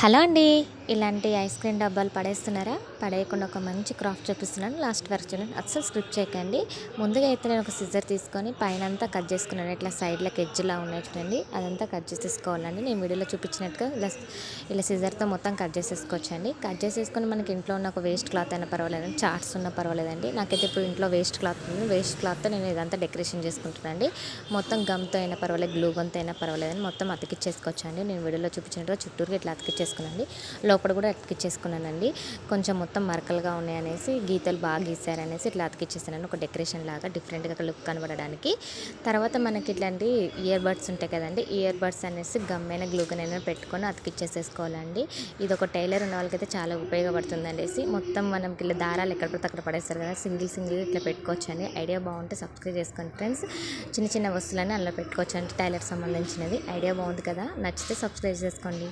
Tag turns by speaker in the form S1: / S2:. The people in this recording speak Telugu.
S1: హలో అండి. ఇలాంటి ఐస్ క్రీమ్ డబ్బాలు పడేస్తున్నారా? పడేయకుండా ఒక మంచి క్రాఫ్ట్ చూపిస్తున్నాను. లాస్ట్ వరకు చూడండి. అస్సలు స్కిప్ చేయకండి. ముందుగా అయితే నేను ఒక సిజర్ తీసుకొని పైనంతా కట్ చేసుకున్నాను. ఇట్లా సైడ్‌లకి ఎడ్జ్‌లా ఉన్నాయి చూడండి. అదంతా కట్ చేసేసుకోవాలండి. నేను వీడియోలో చూపించినట్టుగా ఇలా సిజర్‌తో మొత్తం కట్ చేసేసుకోవచ్చండి. కట్ చేసేసుకొని మనకి ఇంట్లో ఉన్న ఒక వేస్ట్ క్లాత్ అయినా పర్వాలేదండి. చార్ట్స్ ఉన్నా పర్వాలేదండి. నాకైతే ఇప్పుడు ఇంట్లో వేస్ట్ క్లాత్ ఉంది. వేస్ట్ క్లాత్‌తో నేను ఇదంతా డెకరేషన్ చేసుకుంటున్నానండి. మొత్తం గమ్‌తో అయినా పర్వాలేదు, గ్లూ గన్‌తో అయినా పర్వాలేదండి. మొత్తం అతికిచ్చేసుకోవచ్చండి. నేను వీడియోలో చూపించినట్టుగా చుట్టూరుగా ఇట్లా అతికిచ్చేసుకున్నానండి. లోపల కూడా అతికిచ్చేసుకున్నానండి. కొంచెం మొత్తం మరకలుగా ఉన్నాయనేసి, గీతలు బాగా గీసారనేసి ఇట్లా అతికిచ్చేసానండి. ఒక డెకరేషన్ లాగా డిఫరెంట్‌గా లుక్ కనబడడానికి. తర్వాత మనకి ఇట్లాంటి ఇయర్ బడ్స్ ఉంటాయి కదండీ! ఇయర్ బడ్స్ అనేసి గమ్మైనా, గ్లూ గన్ అయినా పెట్టుకొని అతికిచ్చేసేసుకోవాలండి. ఇదొక టైలర్ ఉన్న వాళ్ళకైతే చాలా ఉపయోగపడుతుందనేసి మొత్తం మనకి ఇలా దారాలు ఎక్కడ పడితే అక్కడ పడేస్తారు కదా! సింగిల్ ఇట్లా పెట్టుకోవచ్చండి. ఐడియా బాగుంటే సబ్స్క్రైబ్ చేసుకోండి ఫ్రెండ్స్. చిన్న చిన్న వస్తువులన్నీ అందులో పెట్టుకోవచ్చండి. టైలర్‌కి సంబంధించినది. ఐడియా బాగుంది కదా! నచ్చితే సబ్స్క్రైబ్ చేసుకోండి.